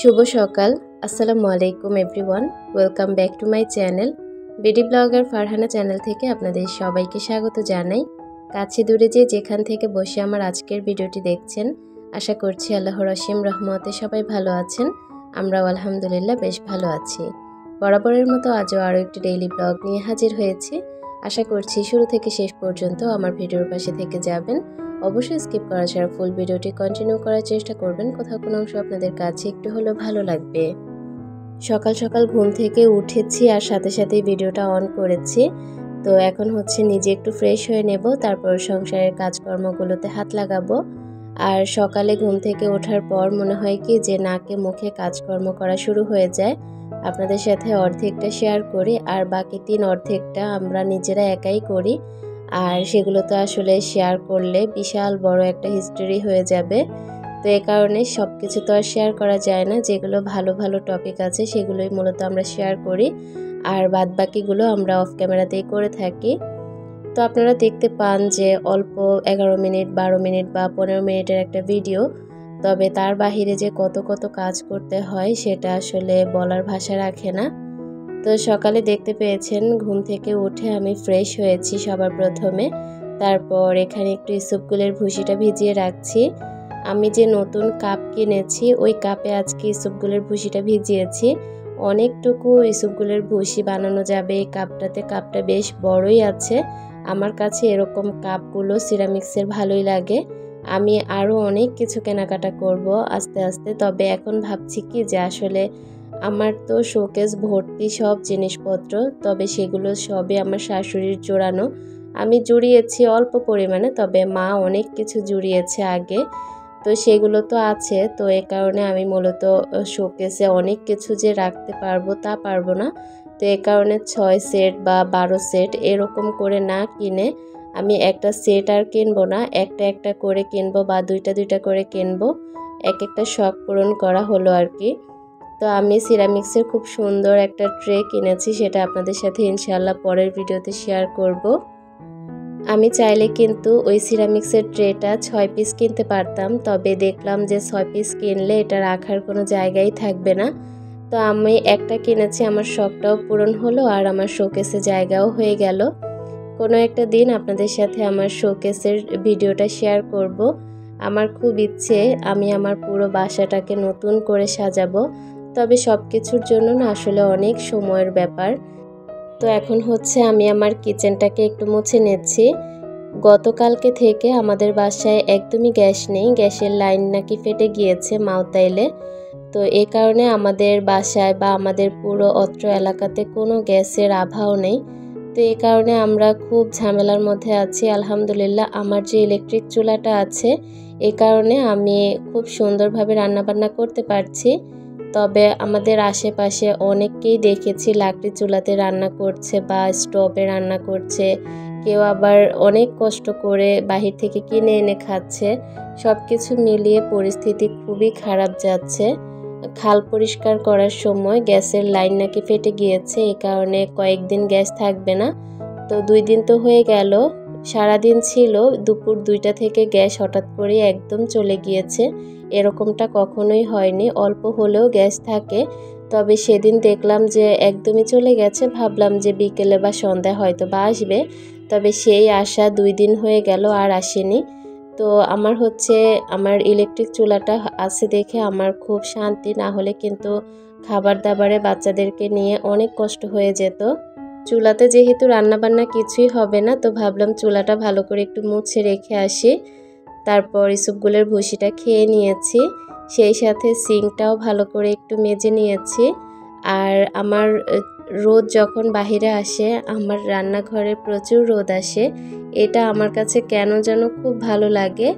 শুভ সকাল। আসসালামু আলাইকুম everyone. Welcome back to my channel. BD blogger Farhana channel থেকে আপনাদের সবাইকে স্বাগত জানাই। কাছে দূরে যেখান থেকে বসে আমার আজকের ভিডিওটি দেখছেন, আশা করছি আল্লাহর অসীম রহমতে সবাই ভালো আছেন। আমরাও আলহামদুলিল্লাহ বেশ ভালো আছি। বরাবরের মতো আজও আরও একটি ডেইলি ব্লগ নিয়ে হাজির হয়েছি। আশা করছি শুরু থেকে শেষ পর্যন্ত আমার ভিডিওর পাশে থেকে যাবেন। অবশ্যই স্কিপ করা ছাড়া ফুল ভিডিওটি কন্টিনিউ করার চেষ্টা করবেন। কোথাও কোনো অংশ আপনাদের কাছে একটু হলেও ভালো লাগবে। সকাল সকাল ঘুম থেকে উঠেছি আর সাথে সাথেই ভিডিওটা অন করেছি। তো এখন হচ্ছে নিজে একটু ফ্রেশ হয়ে নেব, তারপর সংসারের কাজকর্মগুলোতে হাত লাগাবো। আর সকালে ঘুম থেকে ওঠার পর মনে হয় কি যে নাকে মুখে কাজকর্ম করা শুরু হয়ে যায়। আপনাদের সাথে অর্ধেকটা শেয়ার করি আর বাকি অর্ধেকটা আমরা নিজেরা একাই করি। আর সেগুলো তো আসলে শেয়ার করলে বিশাল বড় একটা হিস্টোরি হয়ে যাবে। তো এই কারণে সব কিছু তো আর শেয়ার করা যায় না। যেগুলো ভালো ভালো টপিক আছে সেগুলোই মূলত আমরা শেয়ার করি, আর বাদবাকিগুলো আমরা অফ ক্যামেরাতেই করে থাকি। তো আপনারা দেখতে পান যে অল্প 11 মিনিট 12 মিনিট বা 15 মিনিটের একটা ভিডিও, তবে তার বাহিরে যে কত কত কাজ করতে হয় সেটা আসলে বলার ভাষা রাখে না। তো সকালে দেখতে পেয়েছেন ঘুম থেকে উঠে আমি ফ্রেশ হয়েছি সবার প্রথমে। তারপর এখানে একটু ইসবগুলের ভুসিটা ভিজিয়ে রাখছি। আমি যে নতুন কাপ কিনেছি ওই কাপে আজকে ইসবগুলের ভুসিটা ভিজিয়েছি। অনেকটুকু ইসবগুলের ভুসি বানানো যাবে এই কাপটাতে। কাপটা বেশ বড়ই আছে। আমার কাছে এরকম কাপগুলো সিরামিক্সের ভালোই লাগে। আমি আরও অনেক কিছু কেনাকাটা করব আস্তে আস্তে। তবে এখন ভাবছি কি যে আসলে আমার তো শোকেস ভর্তি সব জিনিসপত্র, তবে সেগুলো সবই আমার শাশুড়ির জোড়ানো। আমি জুড়িয়েছি অল্প পরিমাণে, তবে মা অনেক কিছু জুড়িয়েছে আগে। তো সেগুলো তো আছে। তো এ কারণে আমি মূলত শোকেসে অনেক কিছু যে রাখতে পারবো তা পারবো না। তো এ কারণে 6 সেট বা 12 সেট এরকম করে না কিনে আমি একটা সেট আর কিনবো না, একটা একটা করে কিনবো বা দুইটা দুইটা করে কিনবো। এক একটা শখ পূরণ করা হলো আর কি। তো আমি সিরামিক্সের খুব সুন্দর একটা ট্রে কিনেছি, সেটা আপনাদের সাথে ইনশাআল্লাহ পরের ভিডিওতে শেয়ার করব। আমি চাইলে কিন্তু ওই সিরামিক্সের ট্রেটা 6 পিস কিনতে পারতাম, তবে দেখলাম যে 6 পিস কিনলে এটা রাখার কোনো জায়গাই থাকবে না। তো আমি একটা কিনেছি, আমার শখটাও পূরণ হলো আর আমার শোকেসে জায়গাও হয়ে গেল। কোনো একটা দিন আপনাদের সাথে আমার শোকেসের ভিডিওটা শেয়ার করব। আমার খুব ইচ্ছে আমি আমার পুরো বাসাটাকে নতুন করে সাজাবো, তবে সব কিছুর জন্য না আসলে অনেক সময়ের ব্যাপার। তো এখন হচ্ছে আমি আমার কিচেনটাকে একটু মুছে নিচ্ছি। গতকালকে থেকে আমাদের বাসায় একদমই গ্যাস নেই, গ্যাসের লাইন নাকি ফেটে গিয়েছে মাওতাইলে। তো এই কারণে আমাদের বাসায় বা আমাদের পুরো অত্র এলাকাতে কোনো গ্যাসের আভাও নেই। তো এই কারণে আমরা খুব ঝামেলার মধ্যে আছি। আলহামদুলিল্লাহ আমার যে ইলেকট্রিক চুলাটা আছে এই কারণে আমি খুব সুন্দরভাবে রান্নাবান্না করতে পারছি। তবে আমাদের আশেপাশে অনেককেই দেখেছি লাকড়ি চুলাতে রান্না করছে বা স্টোভে রান্না করছে। কেউ আবার অনেক কষ্ট করে বাহির থেকে কিনে এনে খাচ্ছে। সব কিছু মিলিয়ে পরিস্থিতি খুবই খারাপ যাচ্ছে। খাল পরিষ্কার করার সময় গ্যাসের লাইন নাকি ফেটে গিয়েছে, এই কারণে কয়েকদিন গ্যাস থাকবে না। তো 2 দিন তো হয়ে গেল, সারাদিন ছিল, দুপুর 2টা থেকে গ্যাস হঠাৎ করে একদম চলে গিয়েছে। এরকমটা কখনোই হয়নি, অল্প হলেও গ্যাস থাকে। তবে সেদিন দেখলাম যে একদমই চলে গেছে, ভাবলাম যে বিকেলে বা সন্ধ্যায় হয়তো বা আসবে। তবে সেই আশা 2 দিন হয়ে গেল আর আসেনি। তো আমার হচ্ছে আমার ইলেকট্রিক চুলাটা আছে দেখে আমার খুব শান্তি, না হলে কিন্তু খাবার দাবারে বাচ্চাদেরকে নিয়ে অনেক কষ্ট হয়ে যেত। চুলাতে যেহেতু রান্নাবান্না কিছুই হবে না, তো ভাবলাম চুলাটা ভালো করে একটু মুছে রেখে আসি। তারপর ইসবগুলের ভুসিটা খেয়ে নিয়েছি, সেই সাথে সিঙ্কটাও ভালো করে একটু মেজে নিয়েছি। আর আমার রোদ যখন বাহিরে আসে, আমার রান্নাঘরে প্রচুর রোদ আসে। এটা আমার কাছে কেন যেন খুব ভালো লাগে।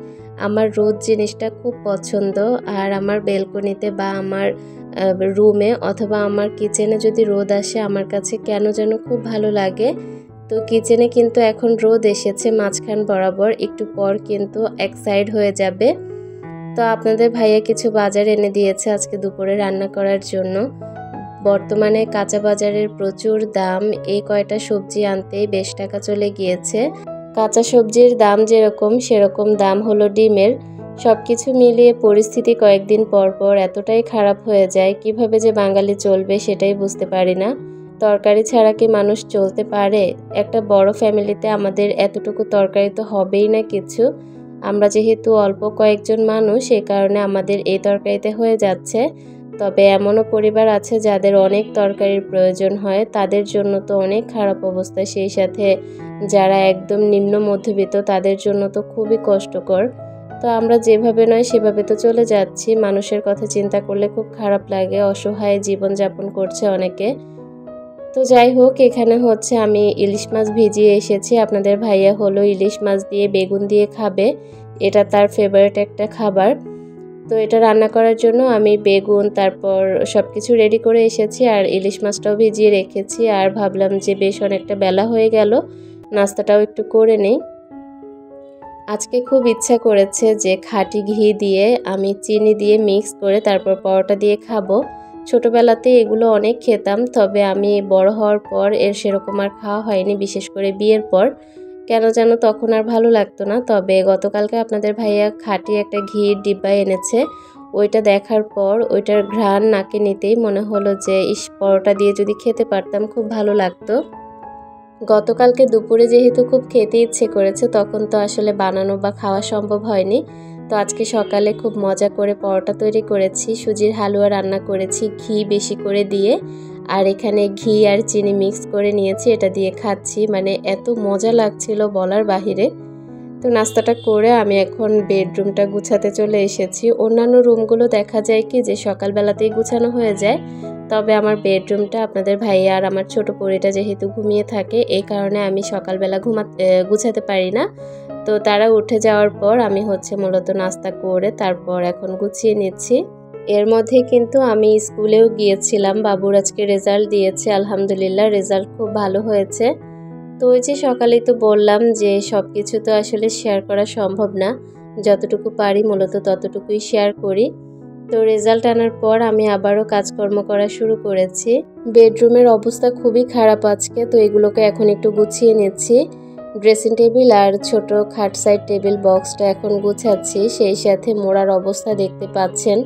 আমার রোদ জিনিসটা খুব পছন্দ। আর আমার বেলকনিতে বা আমার রুমে অথবা আমার কিচেনে যদি রোদ আসে আমার কাছে কেন যেন খুব ভালো লাগে। তো কিচেনে কিন্তু এখন রোদ এসেছে মাঝখান বরাবর, একটু পর কিন্তু এক সাইড হয়ে যাবে। তো আপনাদের ভাইয়া কিছু বাজার এনে দিয়েছে আজকে দুপুরে রান্না করার জন্য। বর্তমানে কাঁচা বাজারের প্রচুর দাম, এই কয়টা সবজি আনতেই বেশ টাকা চলে গিয়েছে। কাঁচা সবজির দাম যেরকম সেরকম দাম হলো ডিমের। সব কিছু মিলিয়ে পরিস্থিতি কয়েকদিন পর পর এতটাই খারাপ হয়ে যায়, কিভাবে যে বাঙালি চলবে সেটাই বুঝতে পারি না। তরকারি ছাড়া কি মানুষ চলতে পারে? একটা বড় ফ্যামিলিতে আমাদের এতটুকু তরকারি তো হবেই না কিছু। আমরা যেহেতু অল্প কয়েকজন মানুষ, এই কারণে আমাদের এই তরকারিতে হয়ে যাচ্ছে। তবে এমনও পরিবার আছে যাদের অনেক তরকারির প্রয়োজন হয়, তাদের জন্য তো অনেক খারাপ অবস্থা। সেই সাথে যারা একদম নিম্ন মধ্যবিত্ত তাদের জন্য তো খুবই কষ্টকর। তো আমরা যেভাবে নয় সেভাবে তো চলে যাচ্ছি। মানুষের কথা চিন্তা করলে খুব খারাপ লাগে, অসহায় জীবনযাপন করছে অনেকে। তো যাই হোক, এখানে হচ্ছে আমি ইলিশ মাছ ভিজিয়ে এসেছি। আপনাদের ভাইয়া হলো ইলিশ মাছ দিয়ে বেগুন দিয়ে খাবে, এটা তার ফেভারিট একটা খাবার। তো এটা রান্না করার জন্য আমি বেগুন তারপর সব কিছু রেডি করে এসেছি, আর ইলিশ মাছটাও ভিজিয়ে রেখেছি। আর ভাবলাম যে বেশ অনেকটা বেলা হয়ে গেল, নাস্তাটাও একটু করে নেই। আজকে খুব ইচ্ছা করেছে যে খাঁটি ঘি দিয়ে আমি চিনি দিয়ে মিক্স করে তারপর পরোটা দিয়ে খাবো। ছোটোবেলাতে এগুলো অনেক খেতাম, তবে আমি বড় হওয়ার পর এর সেরকম আর খাওয়া হয়নি, বিশেষ করে বিয়ের পর। কেন যেন তখন আর ভালো লাগতো না। তবে গতকালকে আপনাদের ভাইয়া খাঁটি একটা ঘির ডিব্বা এনেছে, ওইটা দেখার পর ওইটার ঘ্রাণ নাকে নিতেই মনে হলো যে পরোটা দিয়ে যদি খেতে পারতাম খুব ভালো লাগতো। গতকালকে দুপুরে যেহেতু খুব খেতে ইচ্ছে করেছে, তখন তো আসলে বানানো বা খাওয়া সম্ভব হয়নি। তো আজকে সকালে খুব মজা করে পরোটা তৈরি করেছি, সুজির হালুয়া রান্না করেছি ঘি বেশি করে দিয়ে, আর এখানে ঘি আর চিনি মিক্স করে নিয়েছি, এটা দিয়ে খাচ্ছি। মানে এত মজা লাগছিল বলার বাহিরে। তো নাস্তাটা করে আমি এখন বেডরুমটা গুছাতে চলে এসেছি। অন্যান্য রুমগুলো দেখা যায় কি যে সকালবেলাতেই গুছানো হয়ে যায়, তবে আমার বেডরুমটা আপনাদের ভাইয়া আর আমার ছোট পরীটা যেহেতু ঘুমিয়ে থাকে, এই কারণে আমি সকালবেলা গুছাতে পারি না। তো তারা উঠে যাওয়ার পর আমি হচ্ছে মূলত নাস্তা করে তারপর এখন গুছিয়ে নিচ্ছি। এর মধ্যে কিন্তু আমি স্কুলেও গিয়েছিলাম, বাবুর আজকে রেজাল্ট দিয়েছে, আলহামদুলিল্লাহ রেজাল্ট খুব ভালো হয়েছে। তো ওই যে সকালেই তো বললাম যে সব কিছু তো আসলে শেয়ার করা সম্ভব না, যতটুকু পারি মূলত ততটুকুই শেয়ার করি। তো রেজাল্ট আনার পর আমি আবারও কাজকর্ম করা শুরু করেছি। বেডরুমের অবস্থা খুবই খারাপ আজকে, তো এগুলোকে এখন একটু গুছিয়ে নিচ্ছি। ড্রেসিং টেবিল আর ছোট খাট সাইড টেবিল বক্সটা এখন গুছাচ্ছি। সেই সাথে মোড়ার অবস্থা দেখতে পাচ্ছেন,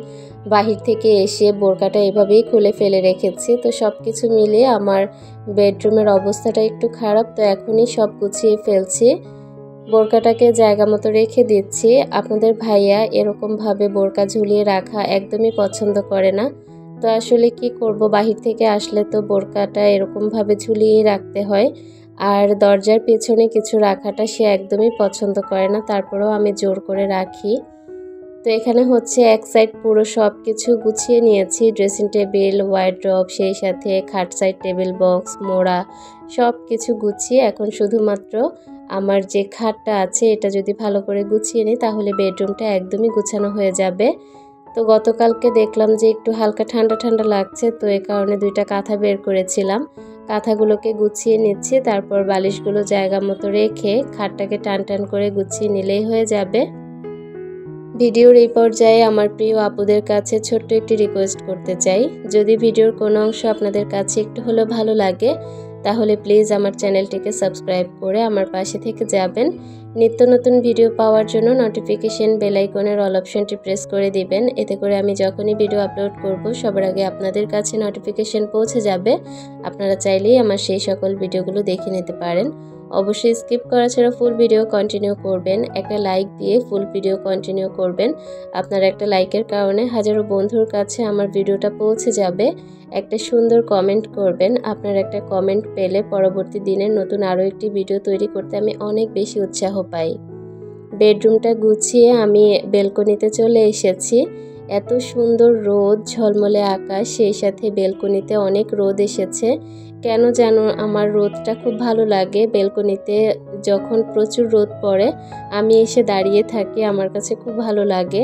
বাহির থেকে এসে বোরকাটা এভাবেই খুলে ফেলে রেখেছি। তো সব কিছু মিলিয়ে আমার বেডরুমের অবস্থাটা একটু খারাপ, তো এখনই সব গুছিয়ে ফেলছি। বোরকাটাকে জায়গা মতো রেখে দিচ্ছি। আপনাদের ভাইয়া এরকমভাবে বোরকা ঝুলিয়ে রাখা একদমই পছন্দ করে না। তো আসলে কি করব, বাহির থেকে আসলে তো বোরকাটা এরকমভাবে ঝুলিয়েই রাখতে হয়। আর দরজার পেছনে কিছু রাখাটা সে একদমই পছন্দ করে না, তারপরেও আমি জোর করে রাখি। তো এখানে হচ্ছে এক সাইড পুরো সব কিছু গুছিয়ে নিয়েছি, ড্রেসিং টেবিল, ওয়ারড্রব, সেই সাথে খাট সাইড টেবিল বক্স, মোড়া, সব কিছু গুছিয়ে এখন শুধুমাত্র আমার যে খাটটা আছে এটা যদি ভালো করে গুছিয়ে নিই তাহলে বেডরুমটা একদমই গুছানো হয়ে যাবে। তো গতকালকে দেখলাম যে একটু হালকা ঠান্ডা ঠান্ডা লাগছে, তো এই কারণে দুইটা কাঁথা বের করেছিলাম, কাঁথাগুলোকে গুছিয়ে নিচ্ছি। তারপর বালিশগুলো জায়গা মতো রেখে খাটটাকে টান টান করে গুছিয়ে নিলেই হয়ে যাবে। ভিডিওর এই পর্যায়ে আমার প্রিয় আপুদের কাছে ছোট্ট একটি রিকোয়েস্ট করতে চাই, যদি ভিডিওর কোনো অংশ আপনাদের কাছে একটু হলেও ভালো লাগে তাহলে প্লিজ আমার চ্যানেলটিকে সাবস্ক্রাইব করে আমার পাশে থেকে যাবেন। নিত্য নতুন ভিডিও পাওয়ার জন্য নোটিফিকেশন বেল আইকনের অল অপশনটি প্রেস করে দিবেন, এতে করে আমি যখনই ভিডিও আপলোড করব সবার আগে আপনাদের কাছে নোটিফিকেশন পৌঁছে যাবে। আপনারা চাইলেই আমার সেই সকল ভিডিওগুলো দেখে নিতে পারেন। অবশ্যই স্কিপ করা ছাড়া ফুল ভিডিও কন্টিনিউ করবেন, একটা লাইক দিয়ে ফুল ভিডিও কন্টিনিউ করবেন। আপনার একটা লাইকের কারণে হাজারো বন্ধুর কাছে আমার ভিডিওটা পৌঁছে যাবে। একটা সুন্দর কমেন্ট করবেন, আপনার একটা কমেন্ট পেলে পরবর্তী দিনের নতুন আরও একটি ভিডিও তৈরি করতে আমি অনেক বেশি উৎসাহ পাই। বেডরুমটা গুছিয়ে আমি বেলকনিতে চলে এসেছি। এত সুন্দর রোদ, ঝলমলে আকাশ, সেই সাথে বেলকনিতে অনেক রোদ এসেছে। কেন যেন আমার রোদটা খুব ভালো লাগে। বেলকনিতে যখন প্রচুর রোদ পড়ে আমি এসে দাঁড়িয়ে থাকি, আমার কাছে খুব ভালো লাগে।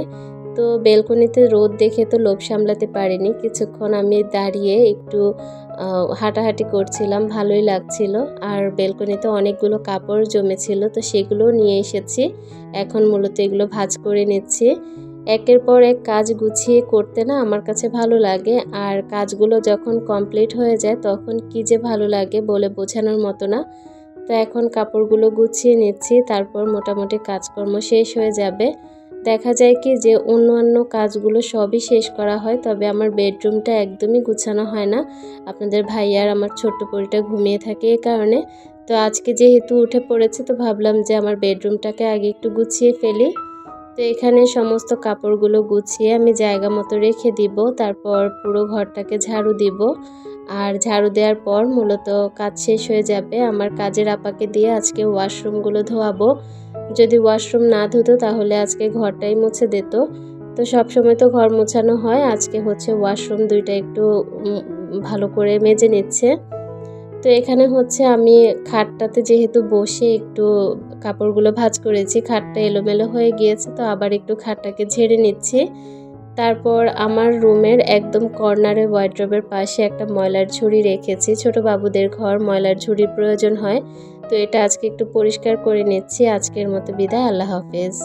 তো বেলকনিতে রোদ দেখে তো লোভ সামলাতে পারিনি, কিছুক্ষণ আমি দাঁড়িয়ে একটু হাঁটাহাঁটি করছিলাম, ভালোই লাগছিল। আর বেলকনিতে অনেকগুলো কাপড় জমেছিল, তো সেগুলো নিয়ে এসেছি। এখন মূলত এগুলো ভাঁজ করে নিচ্ছি। একের পর এক কাজ গুছিয়ে করতে না আমার কাছে ভালো লাগে, আর কাজগুলো যখন কমপ্লিট হয়ে যায় তখন কি যে ভালো লাগে বলে বোঝানোর মতো না। তো এখন কাপড়গুলো গুছিয়ে নিচ্ছি, তারপর মোটামুটি কাজকর্ম শেষ হয়ে যাবে। দেখা যায় কি যে অন্যান্য কাজগুলো সবই শেষ করা হয়, তবে আমার বেডরুমটা একদমই গুছানো হয় না। আপনাদের ভাইয়ার আমার ছোট্ট পরিটা ঘুমিয়ে থাকে এই কারণে। তো আজকে যেহেতু উঠে পড়েছে তো ভাবলাম যে আমার বেডরুমটাকে আগে একটু গুছিয়ে ফেলি। তো এখানে সমস্ত কাপড়গুলো গুছিয়ে আমি জায়গা মতো রেখে দিব, তারপর পুরো ঘরটাকে ঝাড়ু দিব। আর ঝাড়ু দেওয়ার পর মূলত কাজ শেষ হয়ে যাবে। আমার কাজের আপাকে দিয়ে আজকে ওয়াশরুমগুলো ধোয়াবো। যদি ওয়াশরুম না ধুতো তাহলে আজকে ঘরটাই মুছে দিত। তো সবসময় তো ঘর মোছানো হয়, আজকে হচ্ছে ওয়াশরুম দুইটা একটু ভালো করে মেজে নিচ্ছে। তো এখানে হচ্ছে আমি খাটটাতে যেহেতু বসে একটু কাপড়গুলো ভাঁজ করেছি, খাটটা এলোমেলো হয়ে গিয়েছে, তো আবার একটু খাটটাকে ঝেড়ে নিচ্ছি। তারপর আমার রুমের একদম কর্নারে ওয়ার্ড্রোবের পাশে একটা ময়লার ঝুড়ি রেখেছি। ছোট বাবুদের ঘর, ময়লার ঝুড়ির প্রয়োজন হয়। তো এটা আজকে একটু পরিষ্কার করে নিচ্ছি। আজকের মতো বিদায়, আল্লাহ হাফেজ।